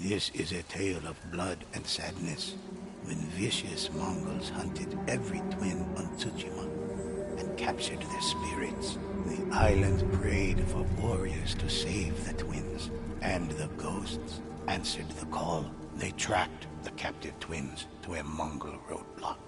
This is a tale of blood and sadness, when vicious Mongols hunted every twin on Tsushima and captured their spirits. The island prayed for warriors to save the twins, and the ghosts answered the call. They tracked the captive twins to a Mongol roadblock.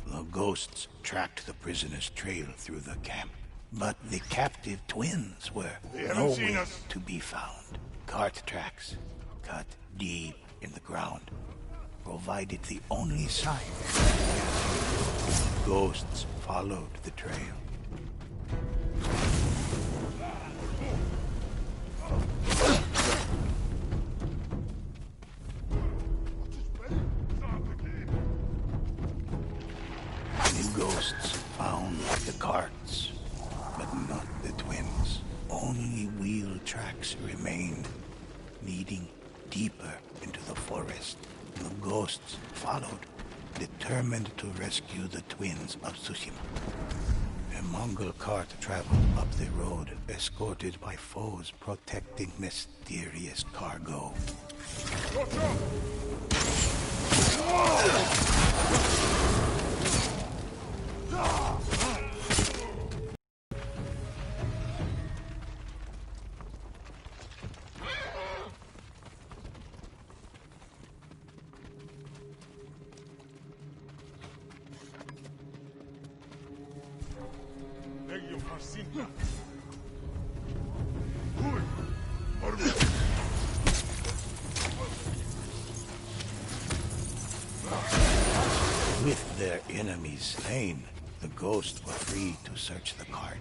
The ghosts tracked the prisoners' trail through the camp, but the captive twins were nowhere to be found. Cart tracks, cut deep in the ground, provided the only sign. Ghosts followed the trail. The ghosts found the carts, but not the twins. Only wheel tracks remained, leading deeper into the forest. The ghosts followed, determined to rescue the twins of Tsushima. A Mongol cart traveled up the road, escorted by foes protecting mysterious cargo. With their enemies slain, the ghosts were free to search the cart.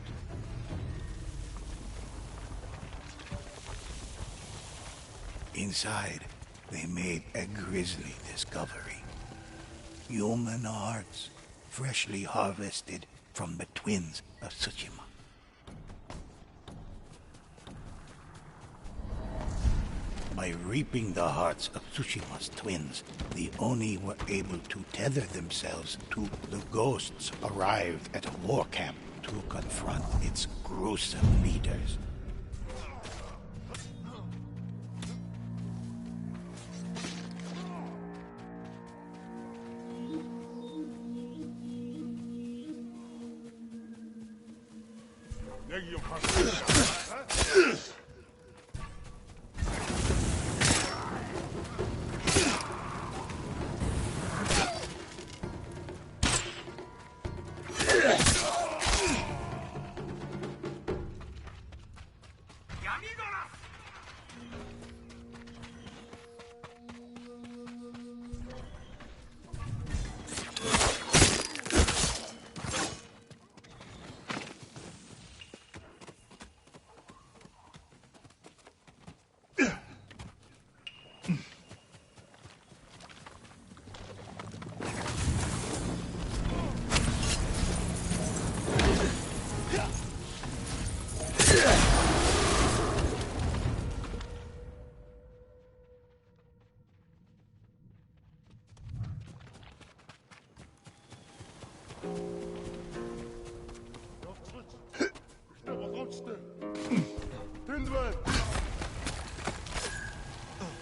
Inside, they made a grisly discovery. Human hearts, freshly harvested from the twins of Tsushima. By reaping the hearts of Tsushima's twins, the Oni were able to tether themselves to the ghosts arrived at a war camp to confront its gruesome leaders.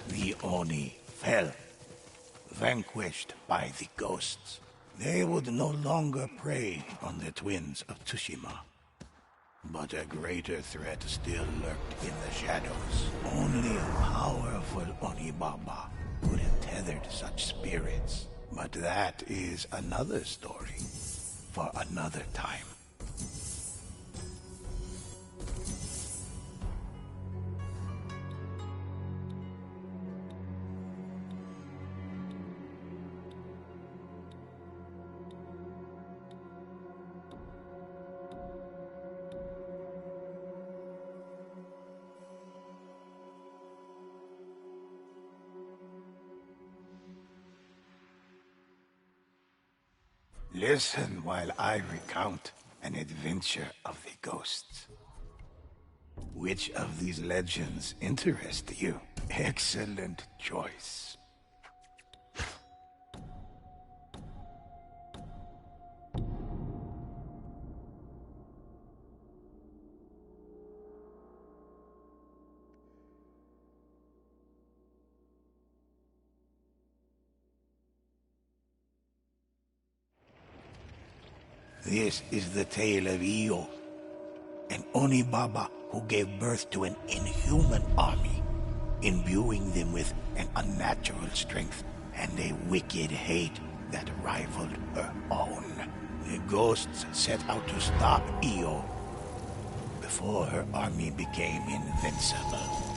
The Oni fell, vanquished by the ghosts. They would no longer prey on the twins of Tsushima. But a greater threat still lurked in the shadows. Only a powerful Onibaba could have tethered such spirits. But that is another story for another time. Listen while I recount an adventure of the ghosts. Which of these legends interest you? Excellent choice. This is the tale of Io, an Onibaba who gave birth to an inhuman army, imbuing them with an unnatural strength and a wicked hate that rivaled her own. The ghosts set out to stop Io before her army became invincible.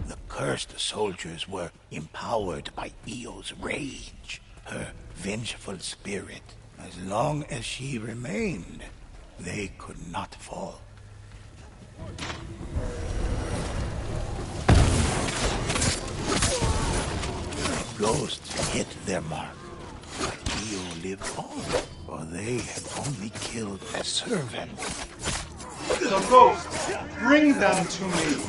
The cursed soldiers were empowered by Io's rage, her vengeful spirit. As long as she remained, they could not fall. The ghosts hit their mark, but Io lived on, for they had only killed a servant. The ghosts, bring them to me.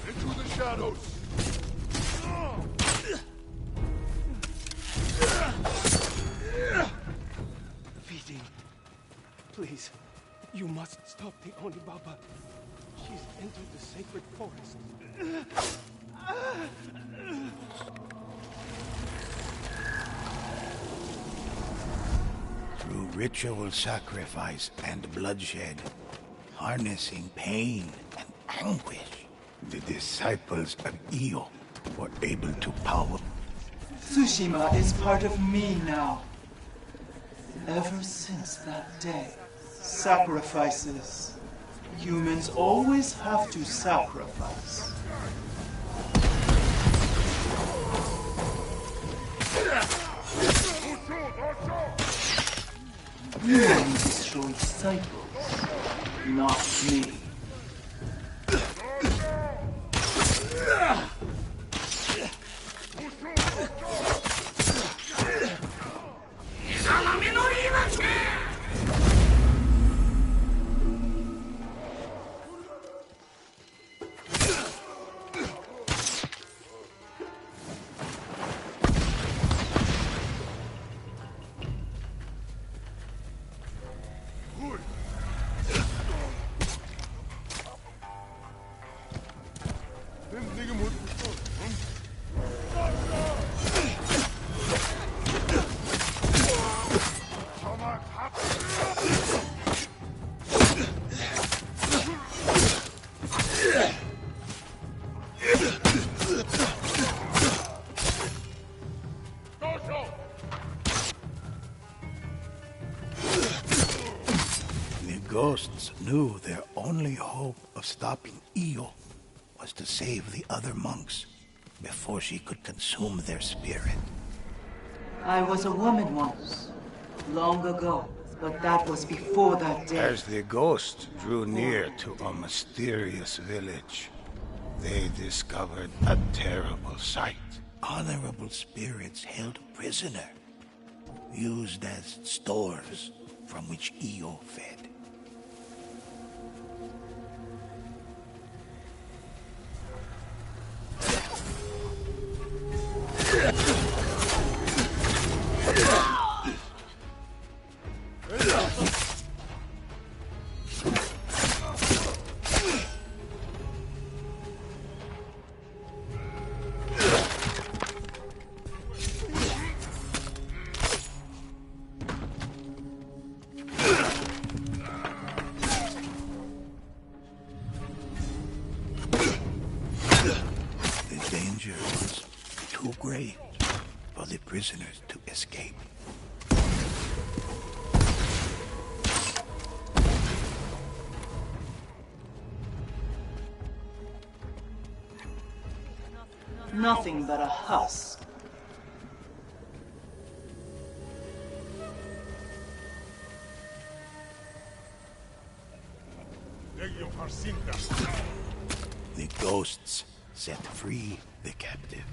Into the shadows. Feeding. Please, you must stop the Onibaba. She's entered the sacred forest. Through ritual sacrifice and bloodshed, harnessing pain and anguish, the disciples of Io were able to power. Tsushima is part of me now. Ever since that day, sacrifices. Humans always have to sacrifice. You only destroy cycles, not me. Ghosts knew their only hope of stopping Io was to save the other monks before she could consume their spirit. I was a woman once, long ago, but that was before that day. As the ghosts drew near to a mysterious village, they discovered a terrible sight. Honorable spirits held prisoner, used as stores from which Io fed. The danger was too great for the prisoners to escape. Nothing but a husk. The ghosts set free the captive.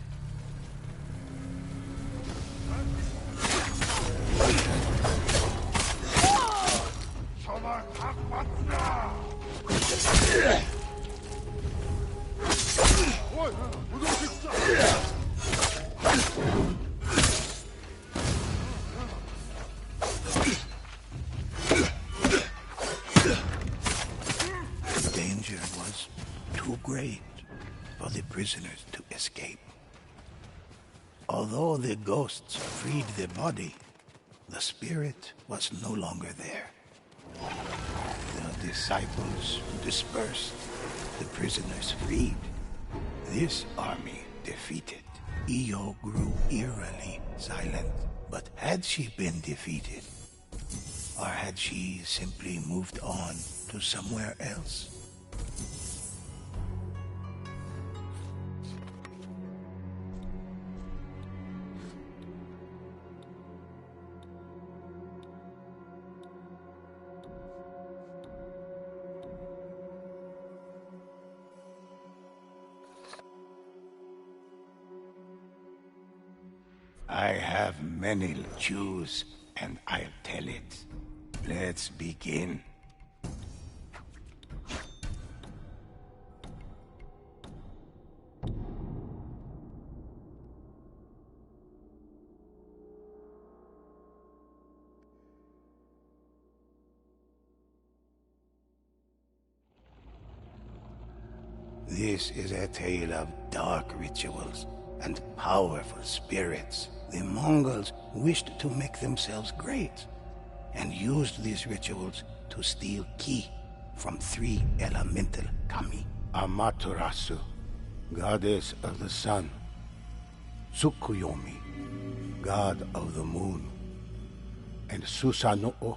The danger was too great for the prisoners to escape. Although the ghosts freed the body, the spirit was no longer there. The disciples dispersed, the prisoners freed. This army defeated. Io grew eerily silent. But had she been defeated? Or had she simply moved on to somewhere else? I have many to choose, and I'll tell it. Let's begin. This is a tale of dark rituals and powerful spirits. The Mongols wished to make themselves great, and used these rituals to steal ki from 3 elemental kami. Amaterasu, goddess of the sun. Tsukuyomi, god of the moon. And Susanoo,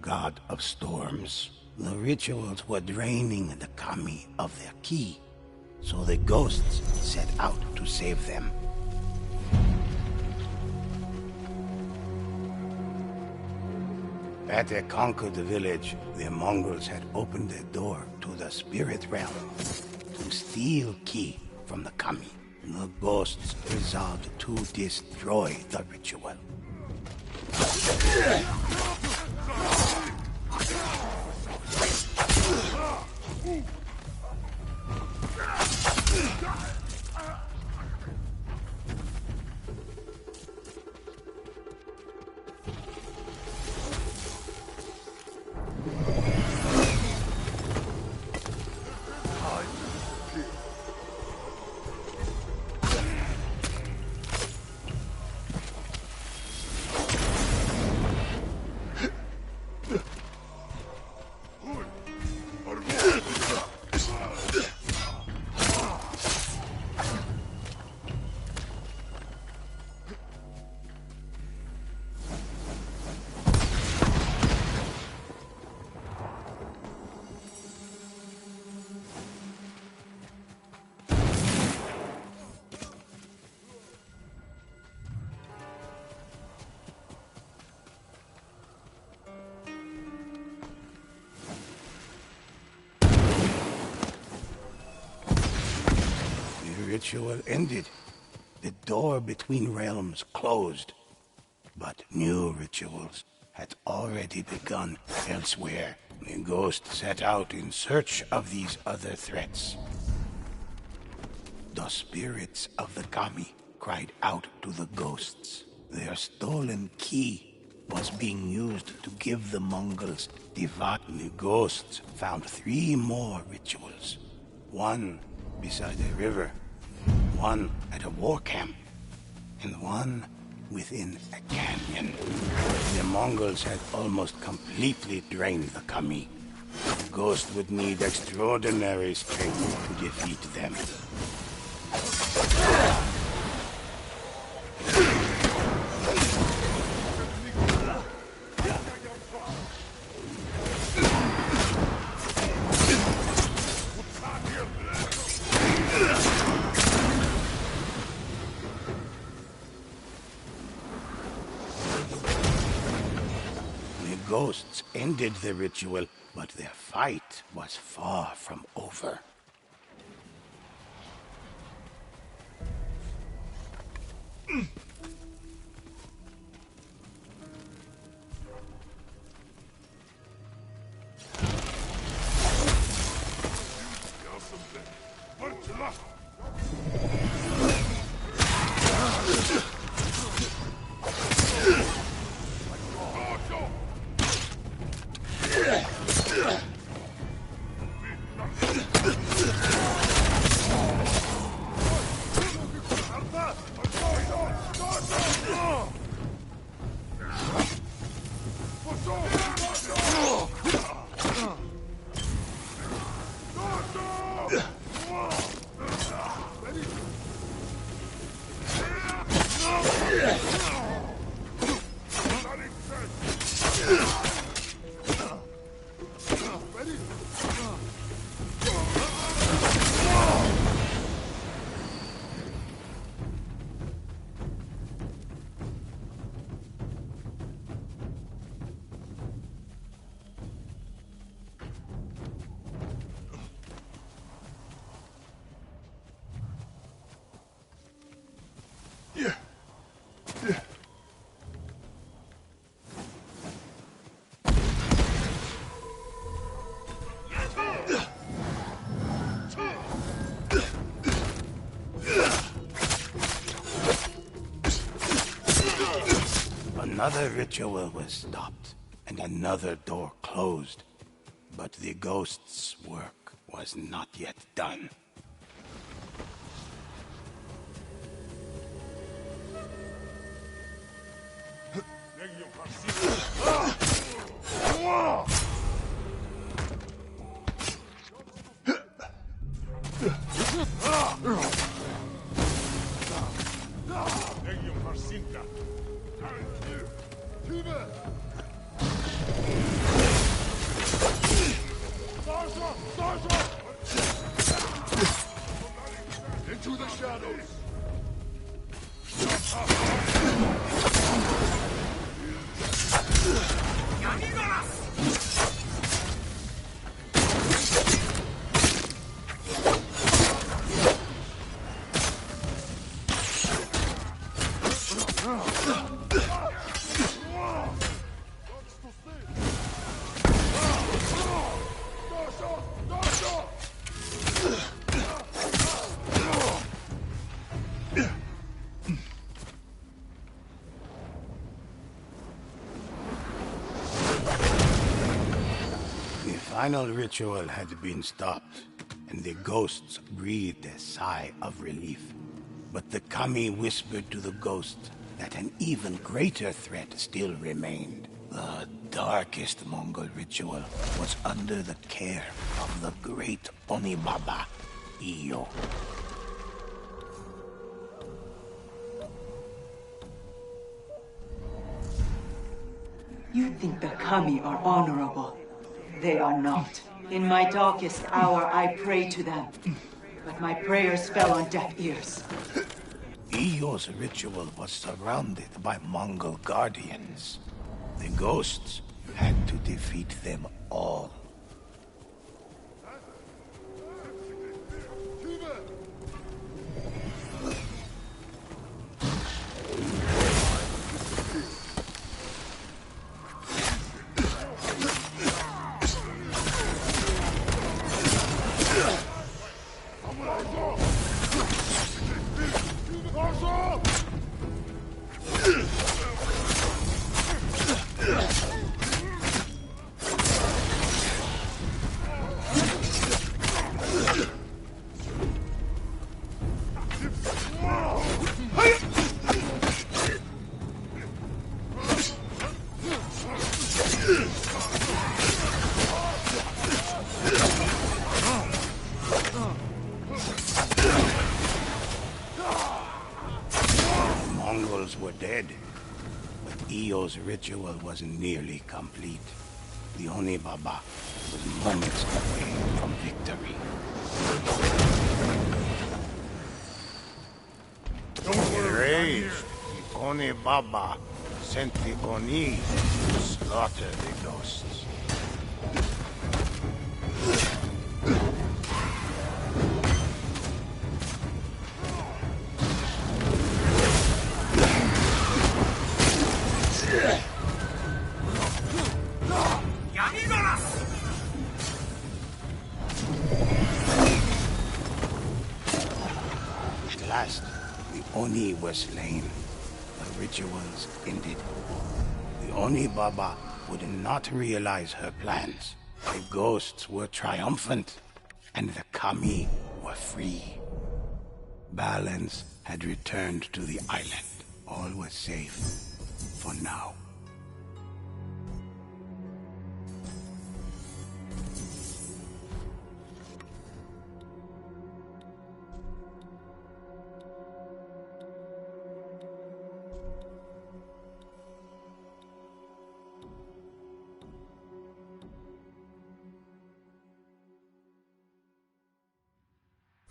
god of storms. The rituals were draining the kami of their ki, so the ghosts set out to save them. At a conquered village, the Mongols had opened a door to the spirit realm to steal ki from the kami. The ghosts resolved to destroy the ritual. The ritual ended. The door between realms closed. But new rituals had already begun elsewhere. The ghost set out in search of these other threats. The spirits of the kami cried out to the ghosts. Their stolen ki was being used to give the Mongols divine. The ghosts found 3 more rituals. One beside a river, one at a war camp, and one within a canyon. The Mongols had almost completely drained the kami. The ghost would need extraordinary strength to defeat them. ghosts ended the ritual, but their fight was far from over. Another ritual was stopped, and another door closed. But the ghost's work was not yet done. Into the shadows! The final ritual had been stopped, and the ghosts breathed a sigh of relief. But the kami whispered to the ghosts that an even greater threat still remained. The darkest Mongol ritual was under the care of the great Onibaba, Iyo. You think the kami are honorable. They are not. In my darkest hour, I prayed to them. But my prayers fell on deaf ears. Iyo's ritual was surrounded by Mongol guardians. The ghosts had to defeat them all. Were dead, but Iyo's ritual was nearly complete. The Onibaba was moments away from victory. Enraged, the Onibaba sent the Oni to slaughter the ghosts. At last, the Oni were slain. The rituals ended. The Oni Baba would not realize her plans. The ghosts were triumphant, and the Kami were free. Balance had returned to the island. All was safe for now.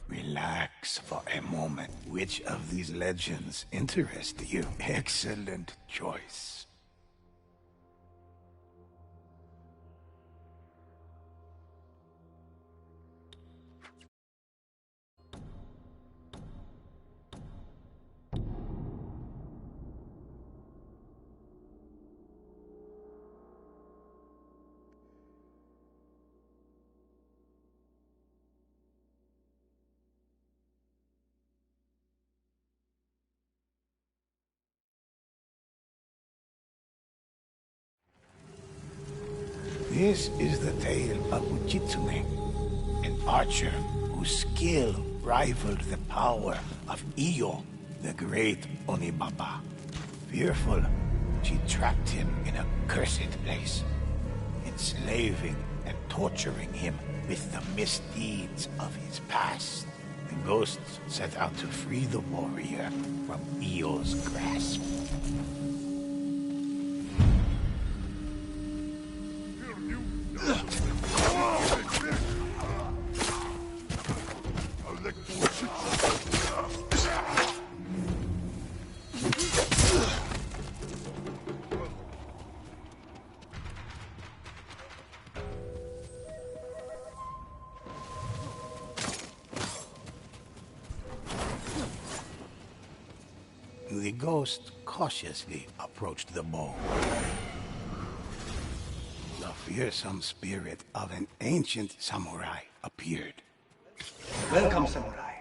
Relax for a moment. Which of these legends interest you? Excellent choice. This is the tale of Uchitsune, an archer whose skill rivaled the power of Iyo, the great Onibaba. Fearful, she trapped him in a cursed place, enslaving and torturing him with the misdeeds of his past. The ghosts set out to free the warrior from Iyo's grasp. The ghost cautiously approached the bow. The fearsome spirit of an ancient samurai appeared. Welcome, samurai.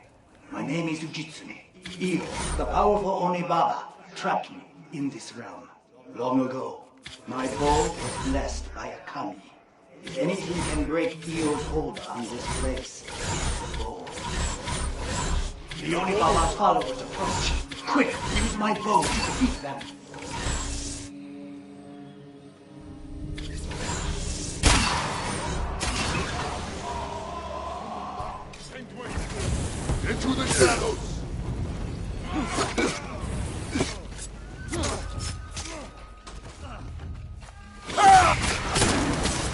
My name is Ujitsune. Iyo, the powerful Onibaba, trapped me in this realm. Long ago, my bow was blessed by a kami. If anything can break Iyo's hold on this place, it's the bow. The Onibaba's followers approach. Quick, use my bow to defeat them. Into the shadows!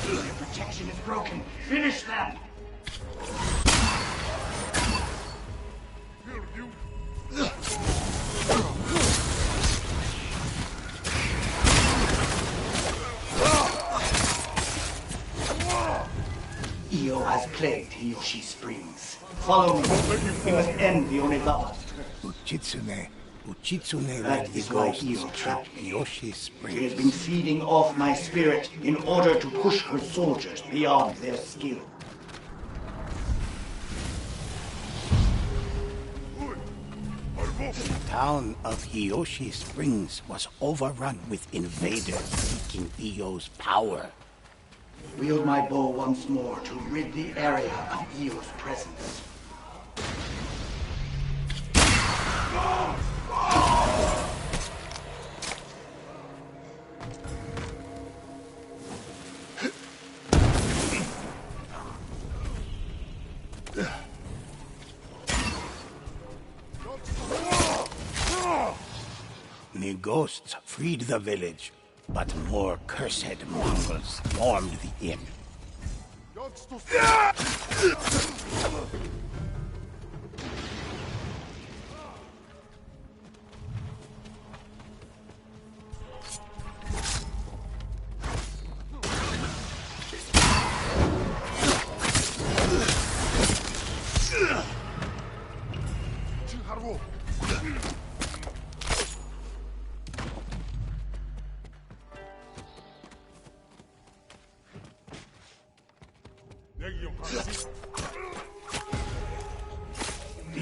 Their protection is broken. Finish them! Iyo has plagued Hiyoshi Springs. Follow me. We must end the Onibaba's curse. Uchitsune That led the is why ghosts Iyo to trapped me. Yoshi She has Springs. been feeding off my spirit in order to push her soldiers beyond their skill. The town of Hiyoshi Springs was overrun with invaders seeking Iyo's power. Wield my bow once more to rid the area of Iyo's presence. The ghosts freed the village, but more cursed Mongols swarmed the inn.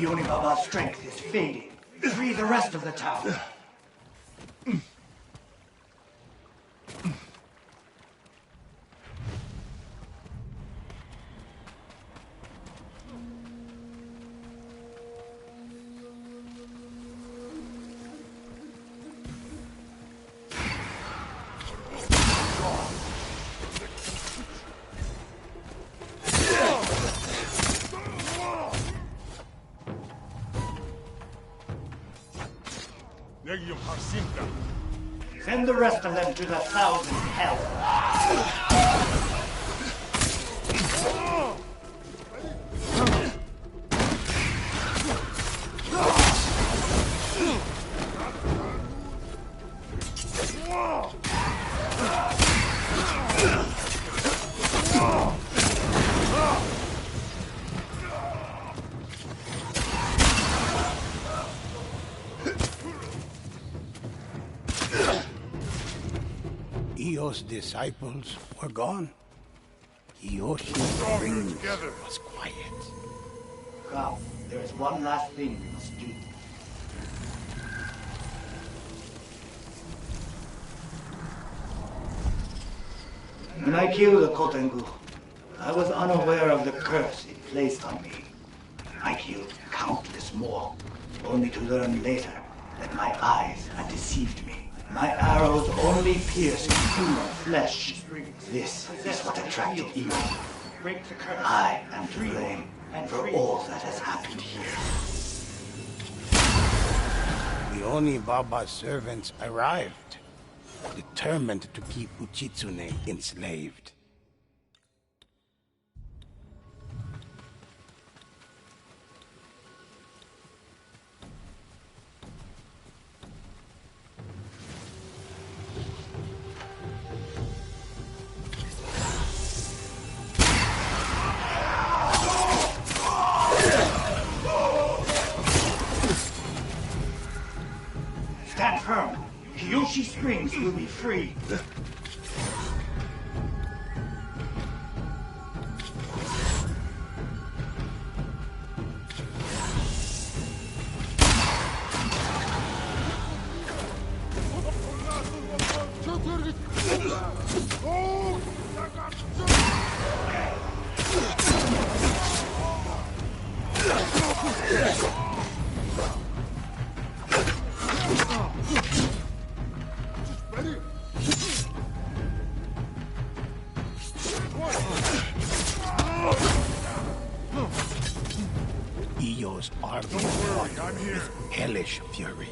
The Onibaba's strength is fading. Free the rest of the town. Send the rest of them to the thousand hell. Io's disciples were gone. Kiyoshi Springs was quiet. Come, there is one last thing we must do. When I killed the Kotengu, I was unaware of the curse it placed on me. I killed countless more, only to learn later that my eyes had deceived me. My arrows only pierced human flesh. This is what attracted evil. I am to blame for all that has happened here. The Onibaba's servants arrived, determined to keep Uchitsune enslaved. Stand firm. Kiyoshi Springs will be free. Io's army fought with hellish fury.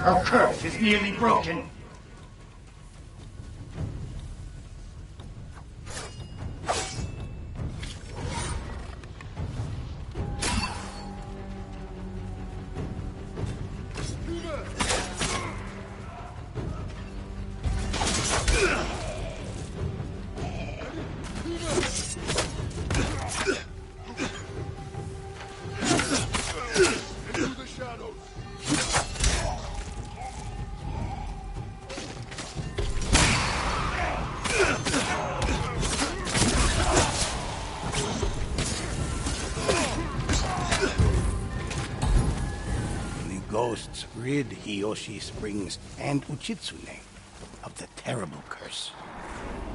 Our curse is nearly broken. Into the shadows. The ghosts rid Hiyoshi Springs and Uchitsune of the terrible curse.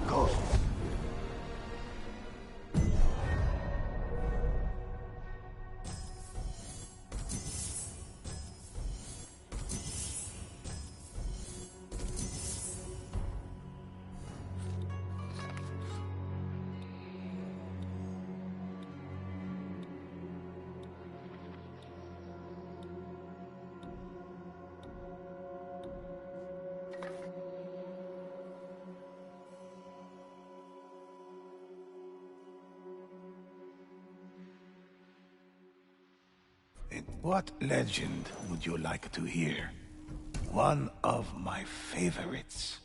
Ghosts. And what legend would you like to hear? One of my favorites.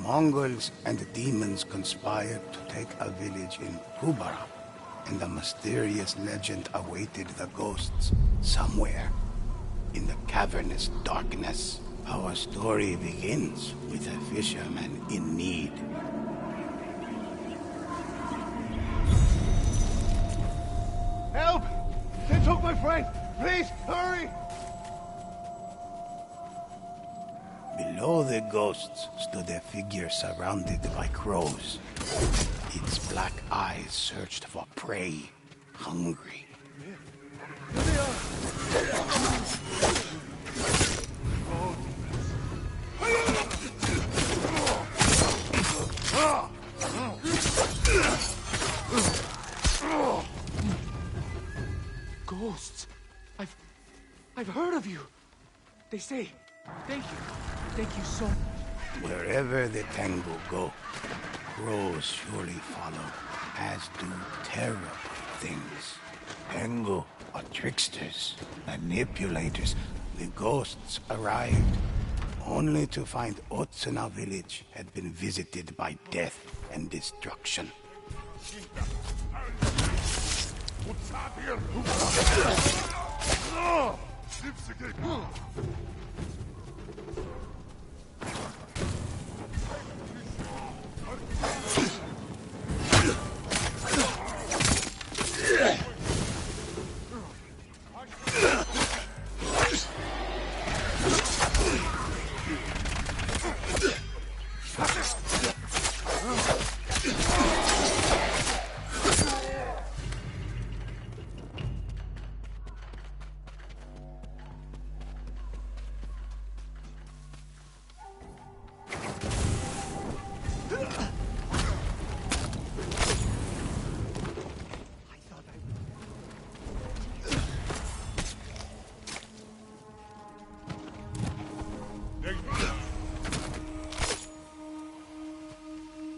Mongols and demons conspired to take a village in Kubara, and a mysterious legend awaited the ghosts somewhere in the cavernous darkness. Our story begins with a fisherman in need. Help! They took my friend! Please, hurry! Below the ghosts stood a figure surrounded by crows. Its black eyes searched for prey, hungry. Ghosts. I've heard of you. They say, thank you. Thank you so much. Wherever the Tengu go, crows surely follow, as do terrible things. Tengu are tricksters, manipulators. The ghosts arrived, only to find Otsuna village had been visited by death and destruction.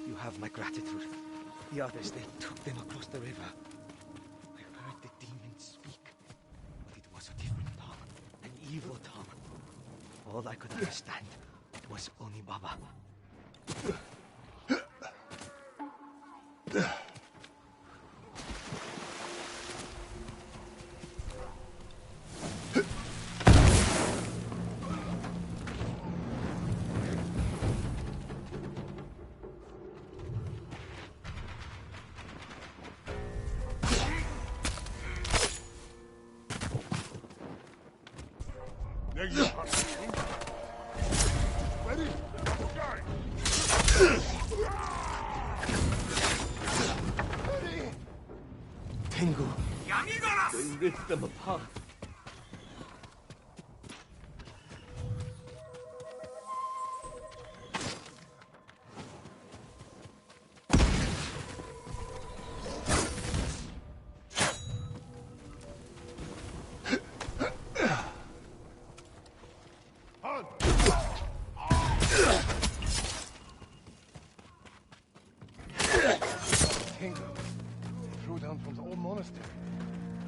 You have my gratitude. The others, they took them across the river. I heard the demons speak, but it was a different tongue, an evil tongue. All I could understand was Onibaba. Tengu. They ripped them apart. Tengu. They threw down from the old monastery.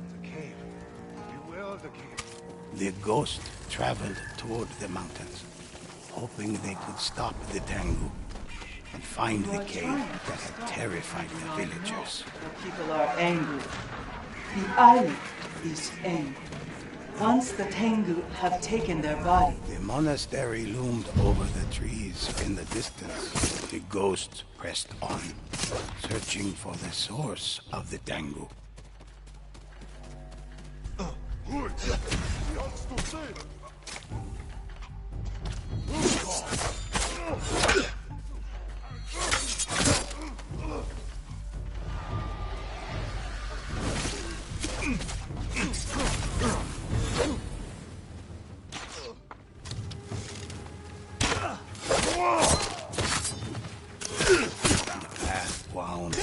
It's a cave. Beware of the cave. The ghost traveled toward the mountains, hoping they could stop the Tengu and find the cave that had terrified the villagers. The people are angry. The island is angry. Once the Tengu have taken their body, The monastery loomed over the trees in the distance. The ghost pressed on, searching for the source of the Tengu. Good. He wants to save. The path wound.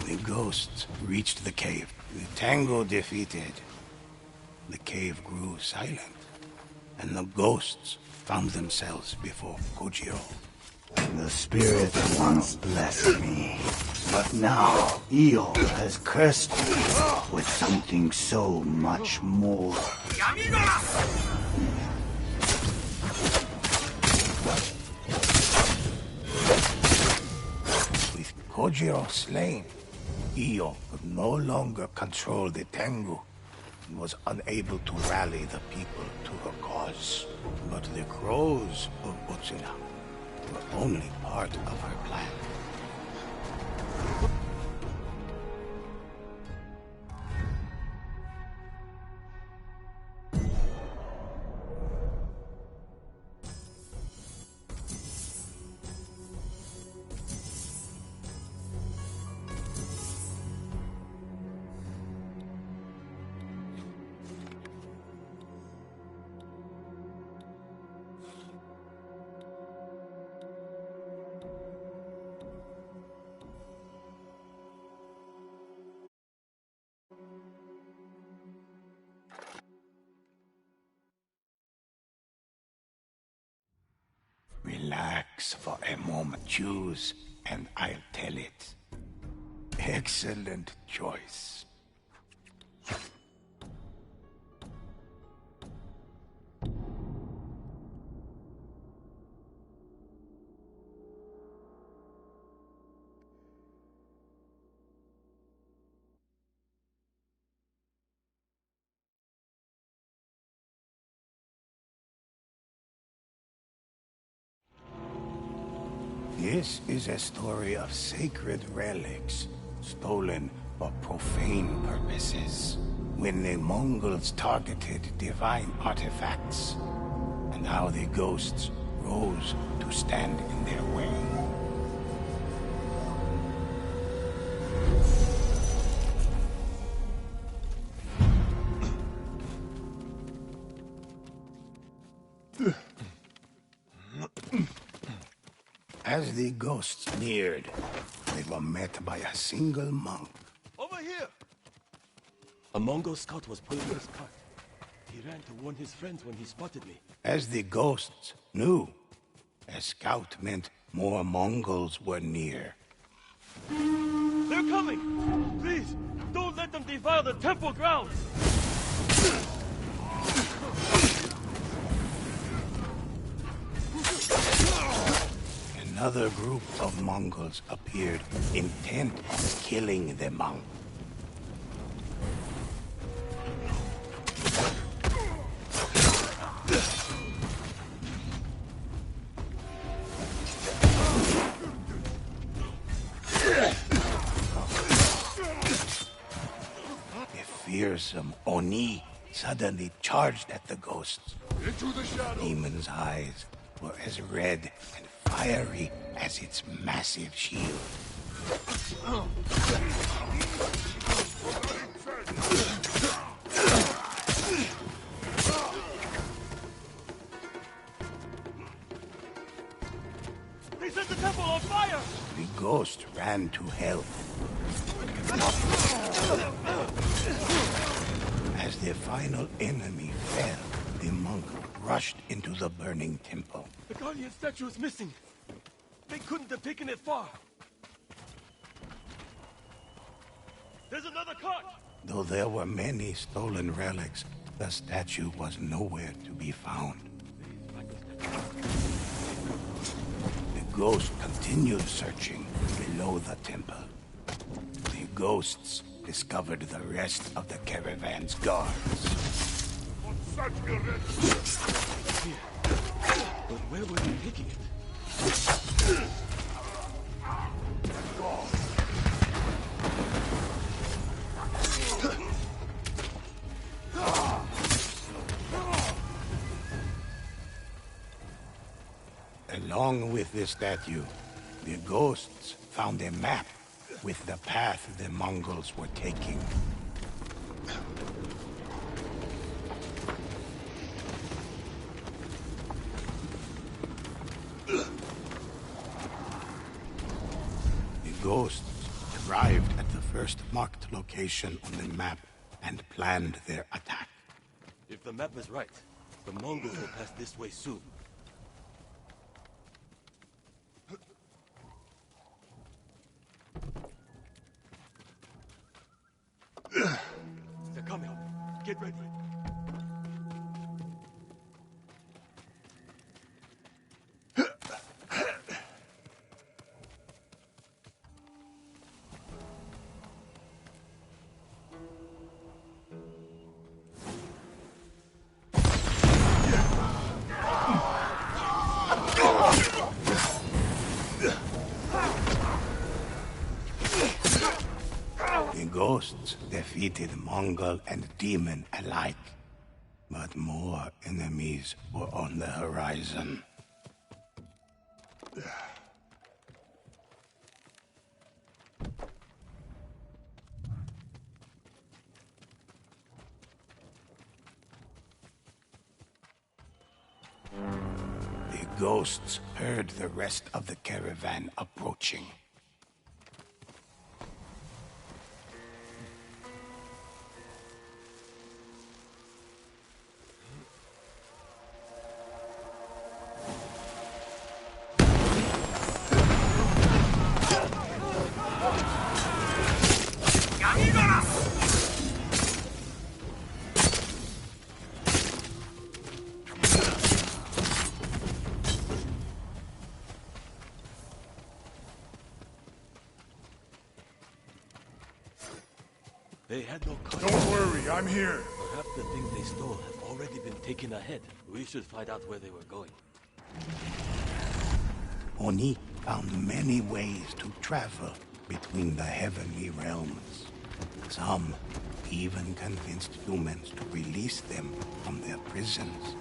The ghosts reached the cave. The Tengu defeated. The cave grew silent. and the ghosts found themselves before Kojiro. The spirit once blessed me, but now Io has cursed me with something so much more. With Kojiro slain, Io could no longer control the Tengu and was unable to rally the people to her cause. But the crows of Utsuna were only part of her plan. Relax for a moment, choose, and I'll tell it. Excellent choice. This is a story of sacred relics, stolen for profane purposes, when the Mongols targeted divine artifacts, and how the ghosts rose to stand in their way. As the ghosts neared, they were met by a single monk. Over here! A Mongol scout was pulling his cart. He ran to warn his friends when he spotted me. As the ghosts knew, a scout meant more Mongols were near. They're coming! Please, don't let them defile the temple grounds! Another group of Mongols appeared, intent on killing the monk. The fearsome Oni suddenly charged at the ghosts. Into the shadow! Demon's eyes were as red and fiery as its massive shield. They set the temple on fire! The ghost ran to help. As the final enemy fell, the monk rushed into the burning temple. The guardian statue is missing. They couldn't have taken it far. There's another cart! Though there were many stolen relics, the statue was nowhere to be found. The ghost continued searching below the temple. The ghosts discovered the rest of the caravan's guards. But where were they taking it? Along with the statue, the ghosts found a map with the path the Mongols were taking. The ghosts arrived at the first marked location on the map and planned their attack. If the map is right, The Mongols will pass this way soon. They're coming. Get ready. The ghosts defeated Mongol and demon alike, but more enemies were on the horizon. The ghosts heard the rest of the caravan approaching. They had no car. Don't worry, I'm here. Perhaps the things they stole have already been taken ahead. We should find out where they were going. Oni found many ways to travel between the heavenly realms. Some even convinced humans to release them from their prisons.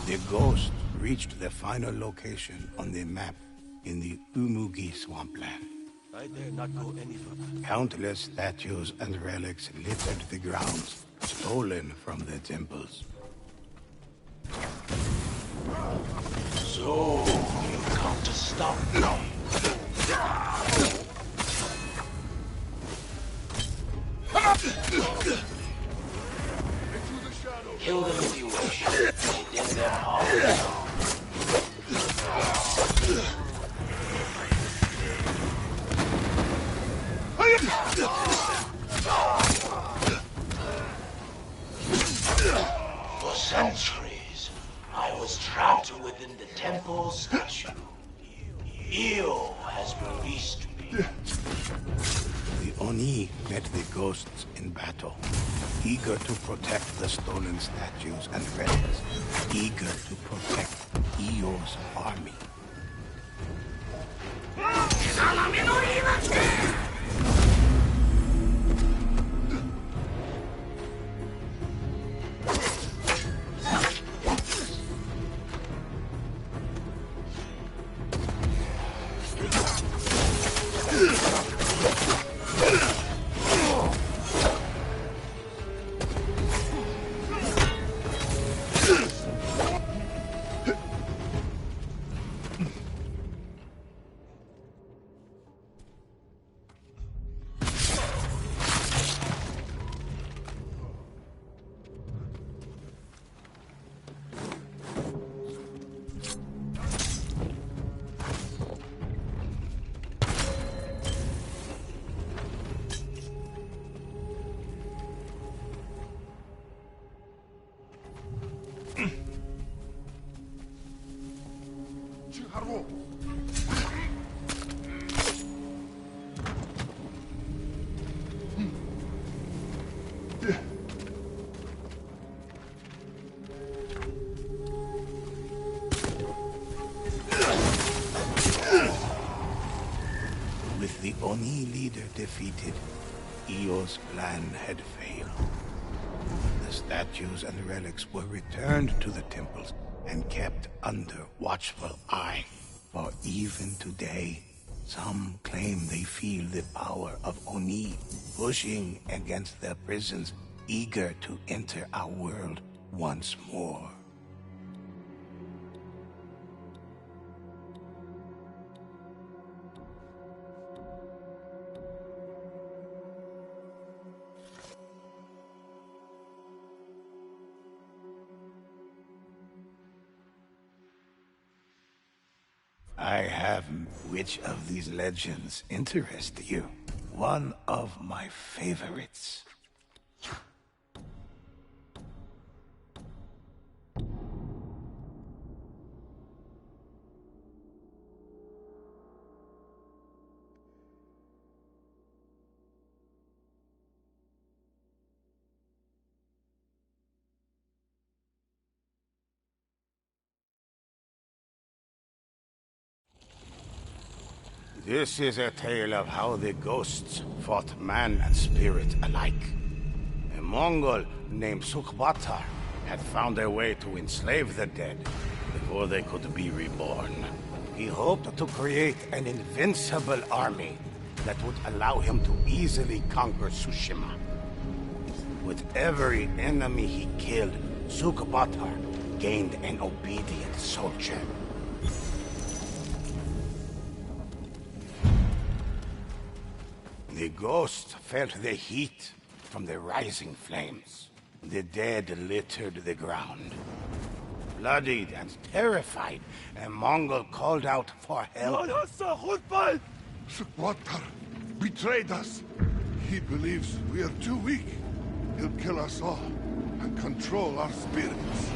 The ghosts reached the final location on the map in the Umugi swampland. I dare not go any further. Countless statues and relics littered the grounds, stolen from the temples. So, you come to stop me. Kill them if you wish. They did their harm. For centuries, I was trapped within the temple statue. Io has released me. The Oni met the ghosts in battle, eager to protect the stolen statues and relics, eager to protect Io's army. With the Oni leader defeated, Io's plan had failed. The statues and relics were returned to the temples and kept under watchful eye. For even today, some claim they feel the power of Oni pushing against their prisons, eager to enter our world once more. I have. Which of these legends interest you? One of my favorites. This is a tale of how the ghosts fought man and spirit alike. A Mongol named Sukbatar had found a way to enslave the dead before they could be reborn. He hoped to create an invincible army that would allow him to easily conquer Tsushima. With every enemy he killed, Sukbatar gained an obedient soldier. The ghosts felt the heat from the rising flames. The dead littered the ground. Bloodied and terrified, a Mongol called out for help. Sukwatar betrayed us. He believes we are too weak. He'll kill us all and control our spirits.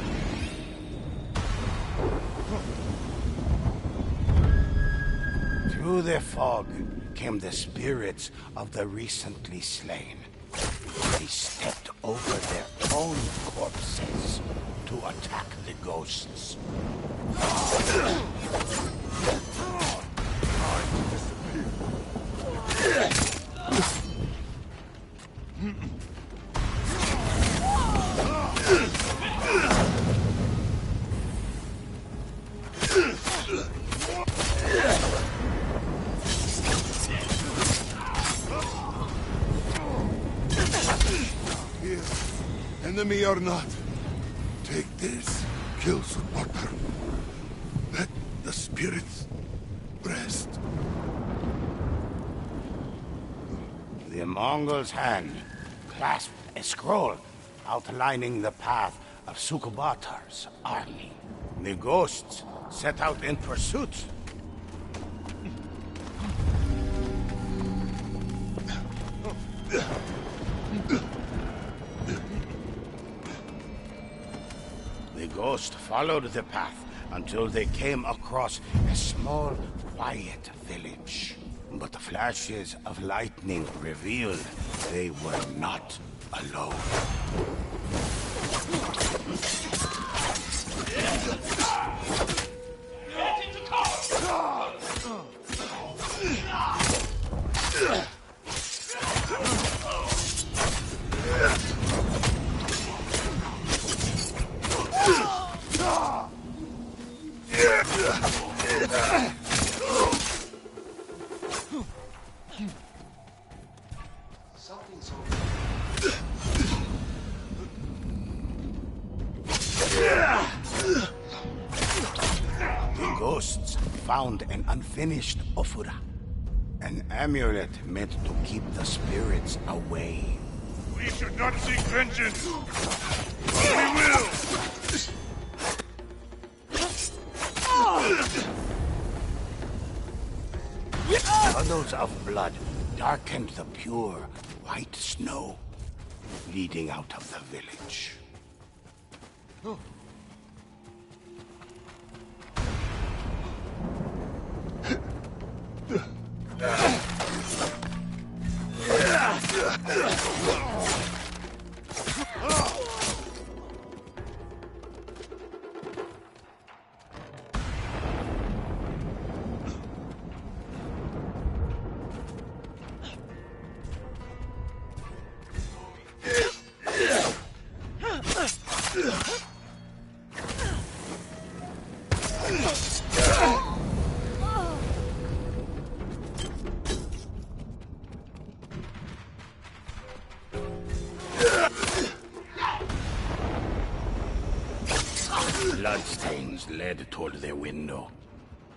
Through the fog came the spirits of the recently slain. They stepped over their own corpses to attack the ghosts. Here, enemy or not, take this. Kill Sukwatar. Let the spirits rest. The Mongol's hand clasped a scroll outlining the path of Sukbatar's army. The ghosts set out in pursuit. The ghost followed the path until they came across a small, quiet village. But the flashes of lightning revealed they were not alone. Something's The ghosts found an unfinished ofura, an amulet meant to keep the spirits away. We should not seek vengeance, but we will. Puddles of blood darkened the pure, white snow leading out of the village. Bloodstains led toward their window,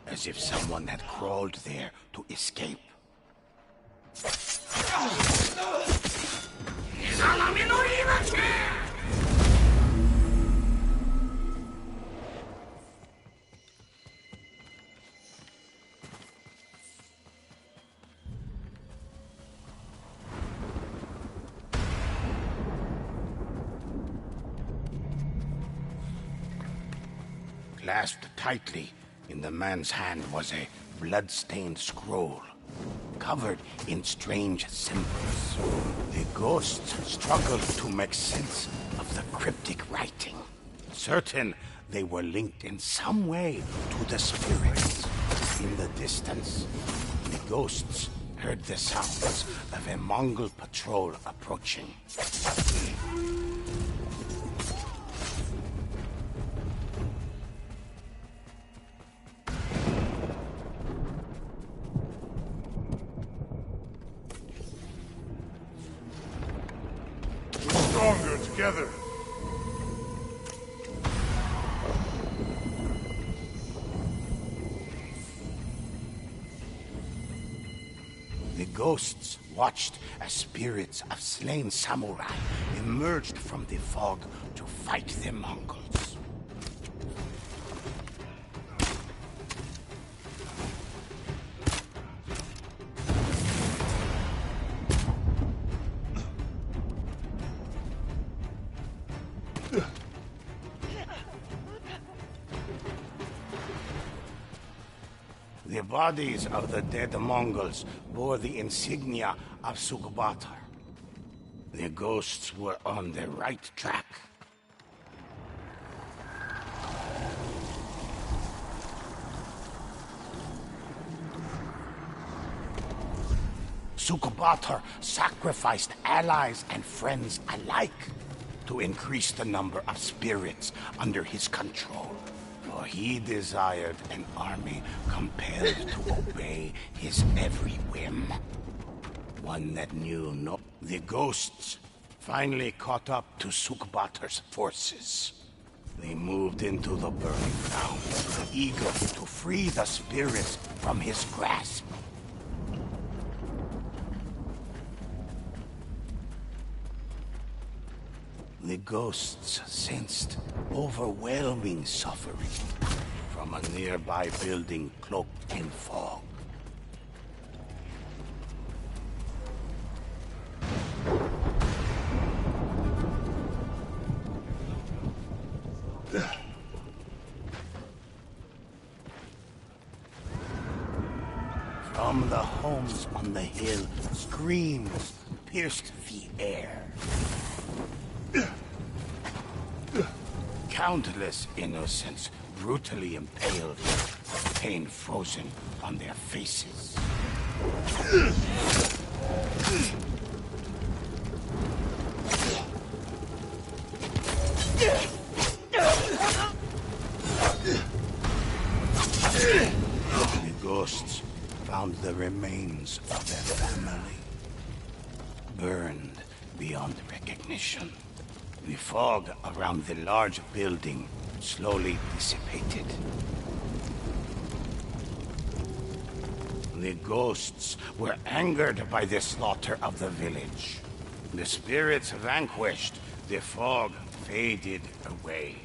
as if someone had crawled there to escape. Clasped tightly, in the man's hand was a blood-stained scroll, covered in strange symbols. The ghosts struggled to make sense of the cryptic writing, certain they were linked in some way to the spirits. In the distance, the ghosts heard the sounds of a Mongol patrol approaching. We're stronger together. The ghosts watched as spirits of slain samurai emerged from the fog to fight the Mongols. The bodies of the dead Mongols bore the insignia of Sukubatar. The ghosts were on the right track. Sukubatar sacrificed allies and friends alike to increase the number of spirits under his control. For he desired an army compelled to obey his every whim. One that knew no... The ghosts finally caught up to Sukubatar's forces. They moved into the burning ground, eager to free the spirits from his grasp. The ghosts sensed overwhelming suffering from a nearby building cloaked in fog. From the homes on the hill, screams pierced the air. Countless innocents brutally impaled, pain frozen on their faces. The ghosts found the remains of their family, burned beyond recognition. The fog around the large building slowly dissipated. The ghosts were angered by the slaughter of the village. The spirits vanquished, the fog faded away.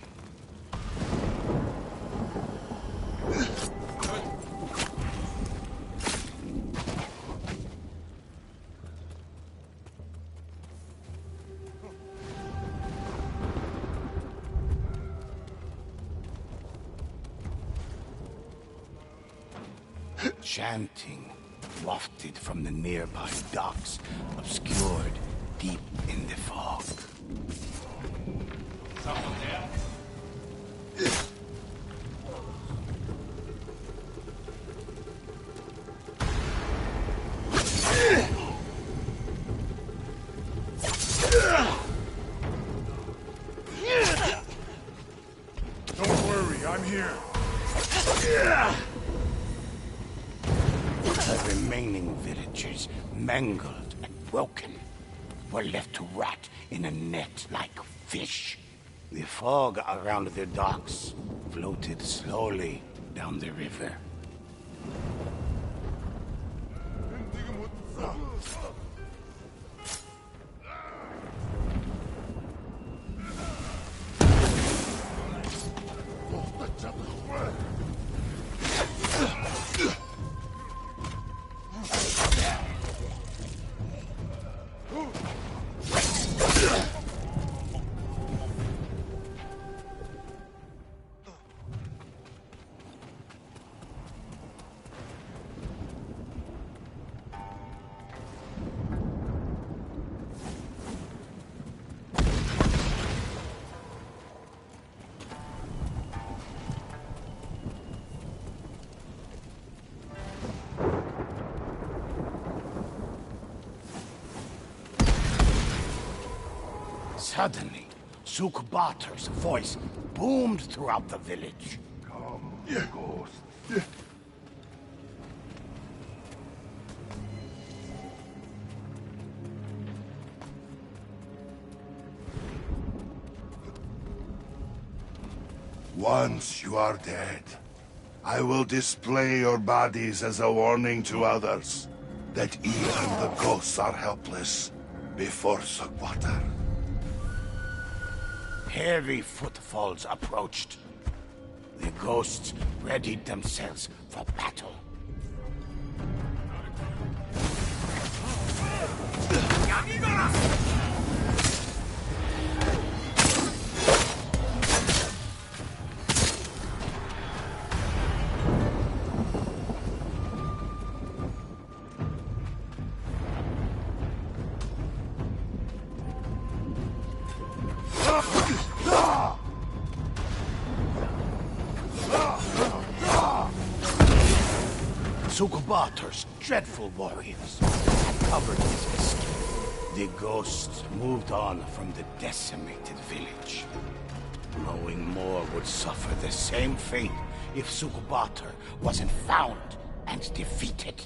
Chanting wafted from the nearby docks, obscured deep in the fog. Someone there? Don't worry, I'm here. The remaining villagers, mangled and broken, were left to rot in a net like fish. The fog around the docks floated slowly down the river. Suddenly, Sukubator's voice boomed throughout the village. Come, ghost. Once you are dead, I will display your bodies as a warning to others that even the ghosts are helpless before Sukhwater. Heavy footfalls approached. The ghosts readied themselves for battle. Sukubator's dreadful warriors had covered his escape. The ghosts moved on from the decimated village, knowing more would suffer the same fate if Sukubator wasn't found and defeated.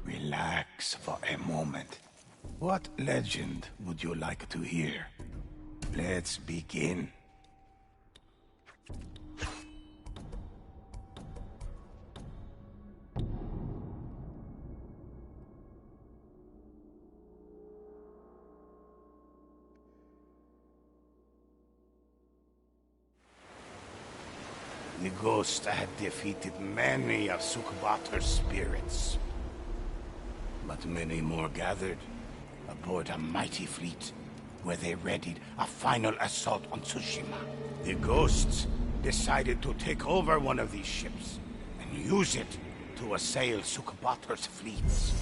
Relax for a moment. What legend would you like to hear? Let's begin. The ghost had defeated many of Sukhvator's spirits. But many more gathered aboard a mighty fleet where they readied a final assault on Tsushima. The ghosts decided to take over one of these ships and use it to assail Sukhvator's fleets.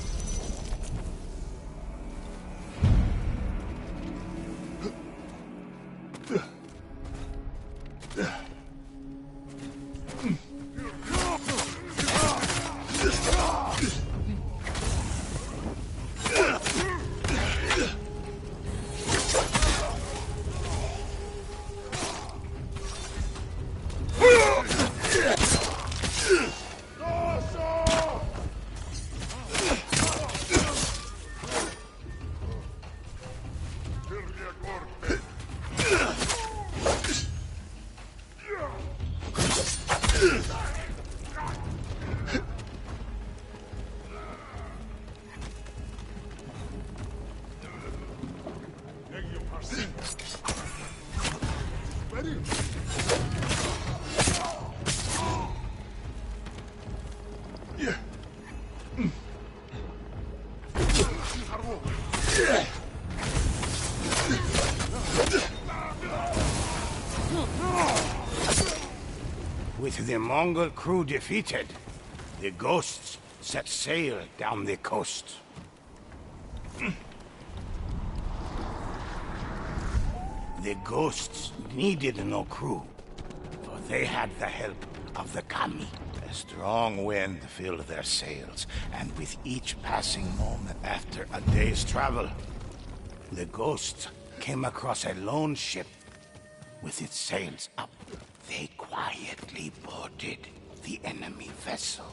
With the Mongol crew defeated, the ghosts set sail down the coast. The ghosts needed no crew, for they had the help of the Kami. A strong wind filled their sails, and with each passing moment after a day's travel, the ghosts came across a lone ship with its sails up. They quietly boarded the enemy vessel.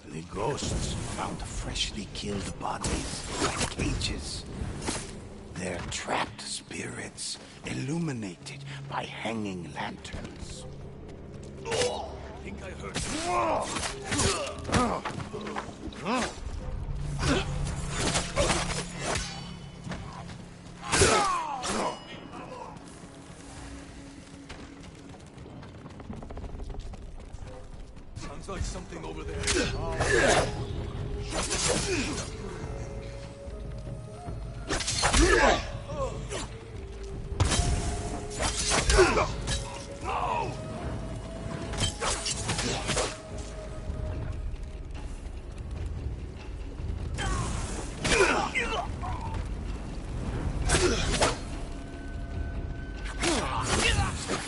The ghosts found freshly killed bodies like cages. Their trapped spirits illuminated by hanging lanterns. I think I heard sounds like something over there.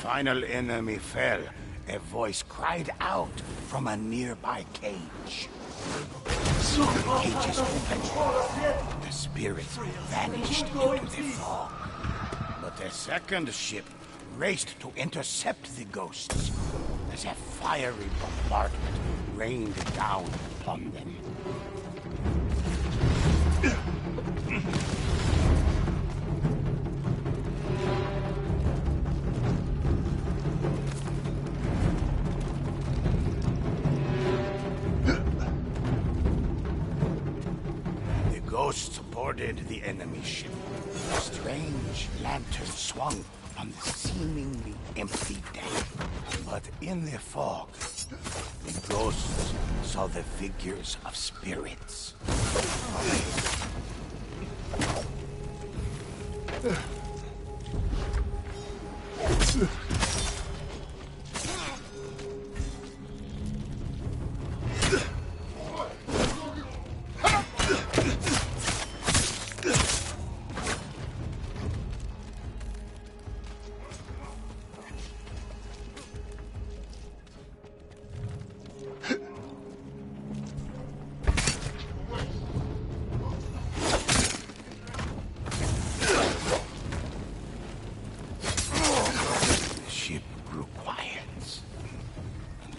final enemy fell, a voice cried out from a nearby cage. The cages opened. The spirits vanished into the fog. But a second ship raced to intercept the ghosts as a fiery bombardment rained down upon them. The ghosts boarded the enemy ship. A strange lantern swung on the seemingly empty deck. But in the fog, the ghosts saw the figures of spirits.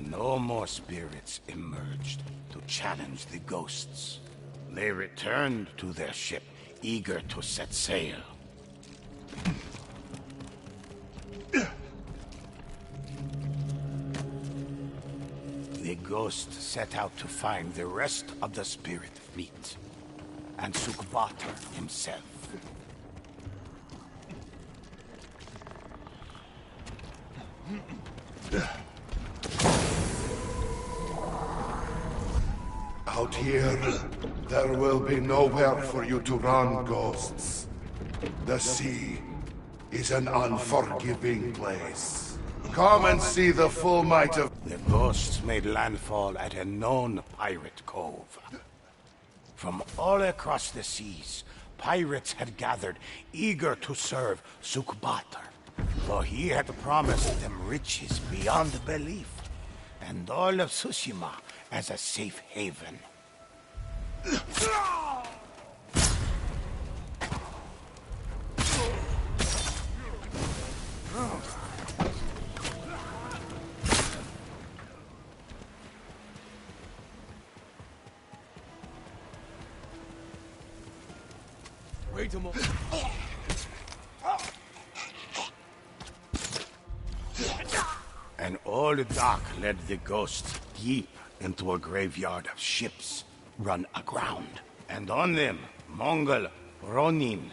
No more spirits emerged to challenge the ghosts. They returned to their ship, eager to set sail. The ghosts set out to find the rest of the spirit fleet, and Sukvatar himself. Out here, there will be nowhere for you to run, ghosts. The sea is an unforgiving place. Come and see the full might of... The ghosts made landfall at a known pirate cove. From all across the seas, pirates had gathered, eager to serve Sukvatar, for he had promised them riches beyond belief, and all of Tsushima as a safe haven. Wait a moment. An old dock led the ghosts deep into a graveyard of ships run aground. And on them, Mongol, Ronin,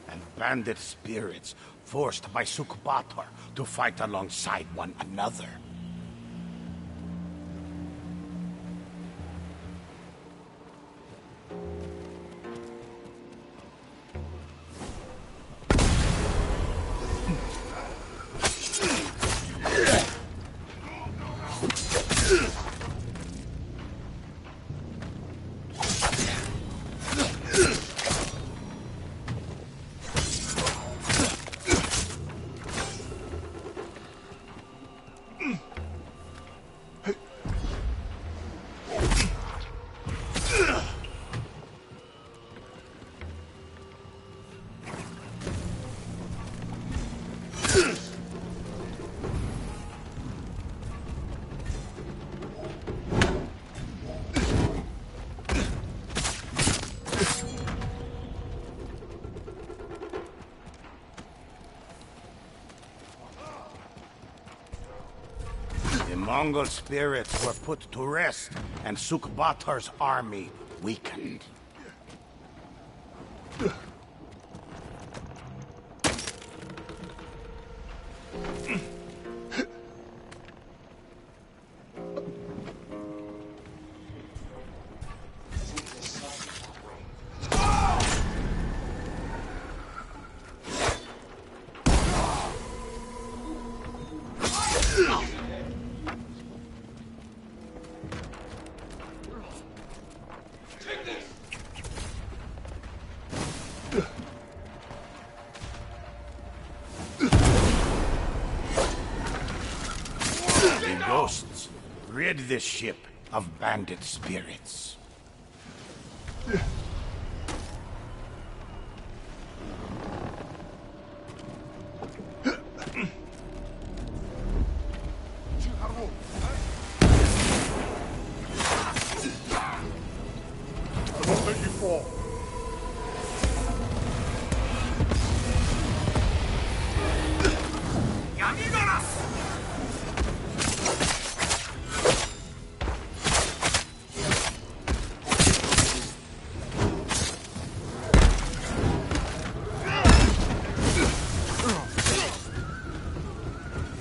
and bandit spirits forced by Sukvatar to fight alongside one another. The Mongol spirits were put to rest, and Sukvatar's army weakened. Ghosts, rid this ship of bandit spirits. I won't let you fall.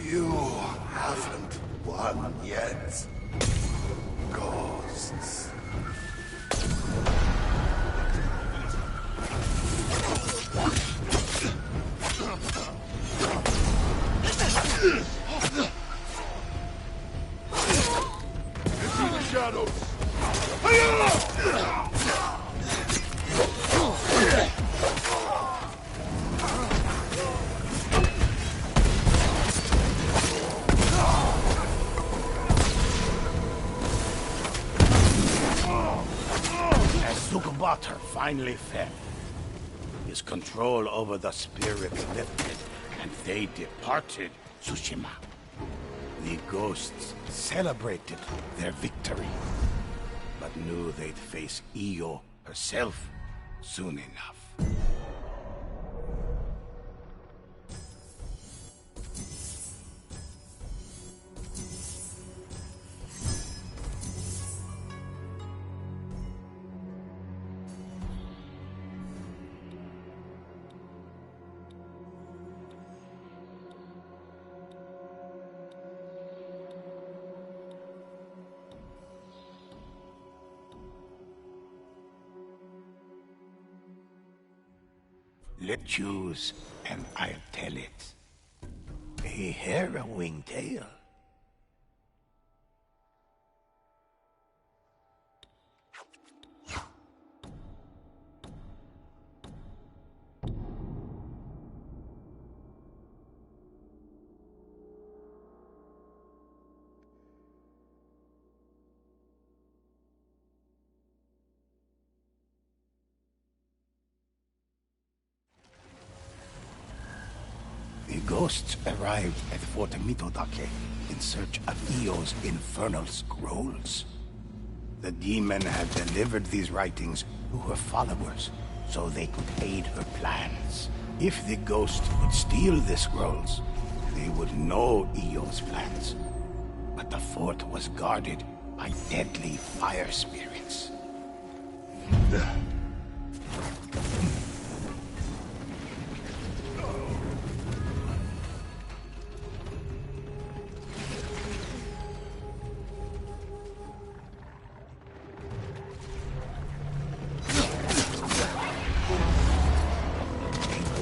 You haven't won yet. Ghosts. Into the shadows. As Zukobatar finally fell, his control over the spirits lifted, and they departed Tsushima. The ghosts celebrated their victory, but knew they'd face Io herself soon enough. Let's choose, and I'll tell it. A harrowing tale. The ghosts arrived at Fort Mitodake in search of Io's infernal scrolls. The demon had delivered these writings to her followers so they could aid her plans. If the ghost would steal the scrolls, they would know Io's plans. But the fort was guarded by deadly fire spirits.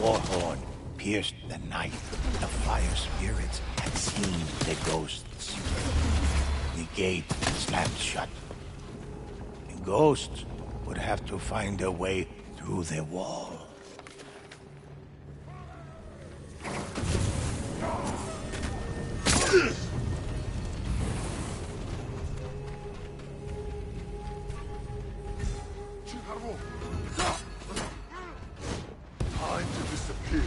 Warhorn pierced the night. The fire spirits had seen the ghosts. The gate slammed shut. The ghosts would have to find a way through the wall. Time to disappear.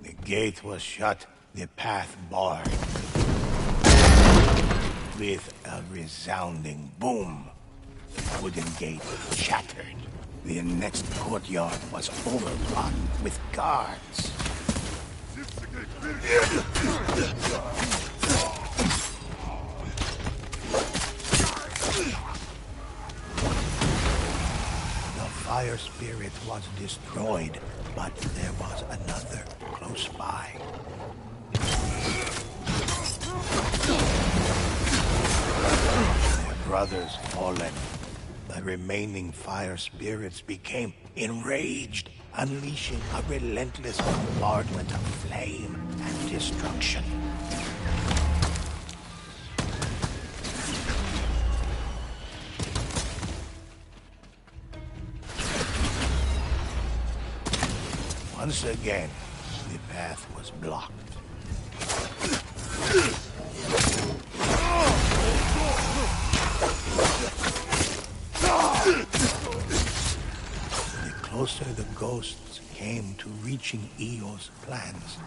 The gate was shut, the path barred. With a resounding boom, the wooden gate shattered. The next courtyard was overrun with guards. The fire spirit was destroyed, but there was another close by. Their brothers fallen, the remaining fire spirits became enraged, unleashing a relentless bombardment of flame and destruction. Once again, the path was blocked. The closer the ghosts came to reaching Eo's plans,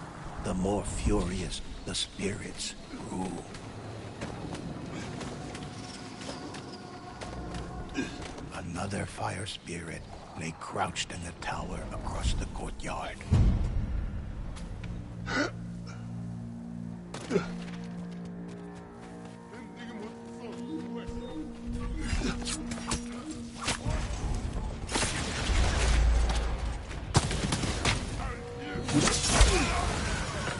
the more furious the spirits grew. Another fire spirit lay crouched in the tower across the courtyard.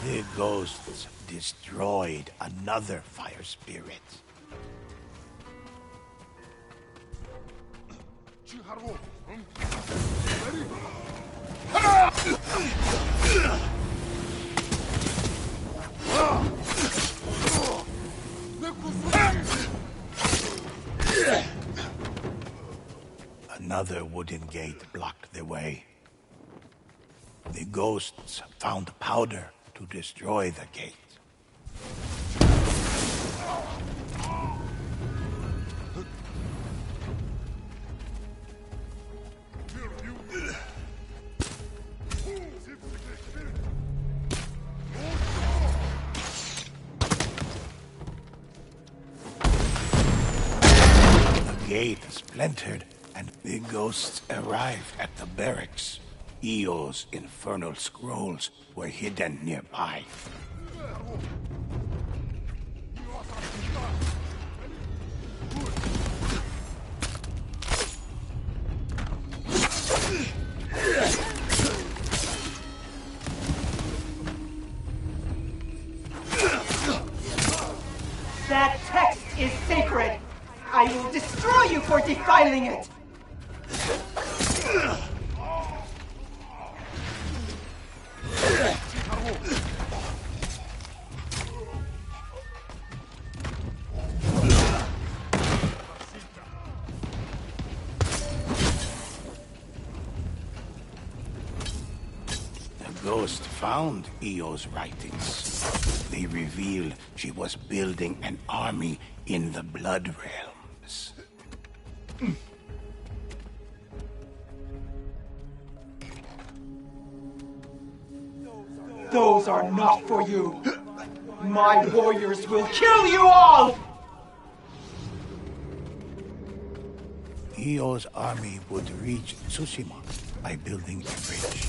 The ghosts destroyed another fire spirit. Another wooden gate blocked the way. The ghosts found powder to destroy the gate. The gate splintered, and the ghosts arrived at the barracks. Eo's infernal scrolls were hidden nearby. That text is sacred! I will destroy you for defiling it! The ghost found Eo's writings. They revealed she was building an army in the Blood Realms. Those are not for you! My warriors will kill you all! Eo's army would reach Tsushima by building a bridge.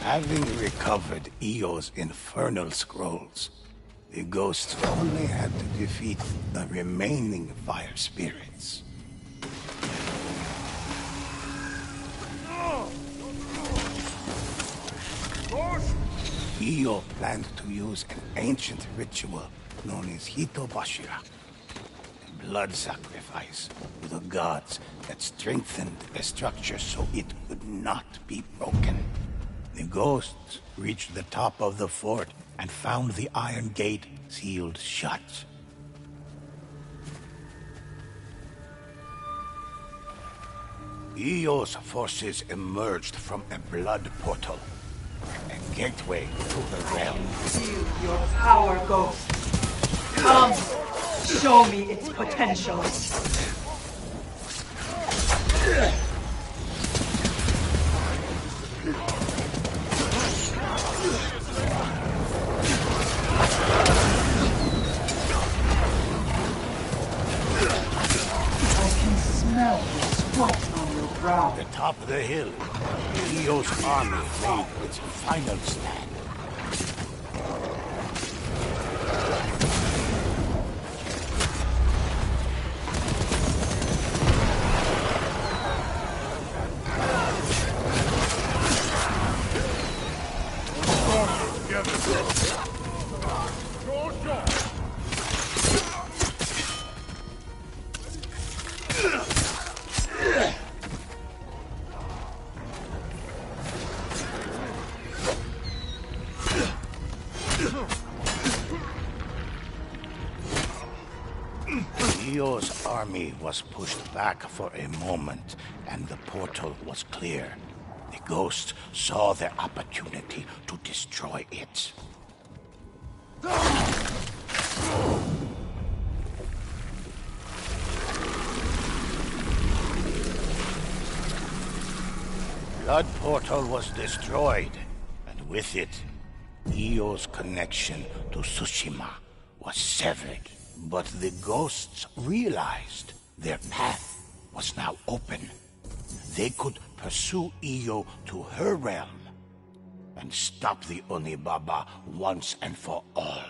Having recovered Eo's infernal scrolls, the ghosts only had to defeat the remaining fire spirits. Io planned to use an ancient ritual known as Hitobashira, a blood sacrifice to the gods that strengthened the structure so it could not be broken. The ghosts reached the top of the fort and found the iron gate sealed shut. Eo's forces emerged from a blood portal, a gateway to the realm. Feel your power, ghost. Come, show me its potential. At the top of the hill, Eo's army made its final stand. Leo's army was pushed back for a moment, and the portal was clear. The ghosts saw their opportunity to destroy it. Blood portal was destroyed, and with it, Io's connection to Tsushima was severed. But the ghosts realized their path was now open. They could pursue Io to her realm and stop the Onibaba once and for all.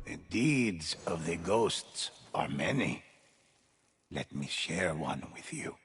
The deeds of the ghosts are many. Let me share one with you.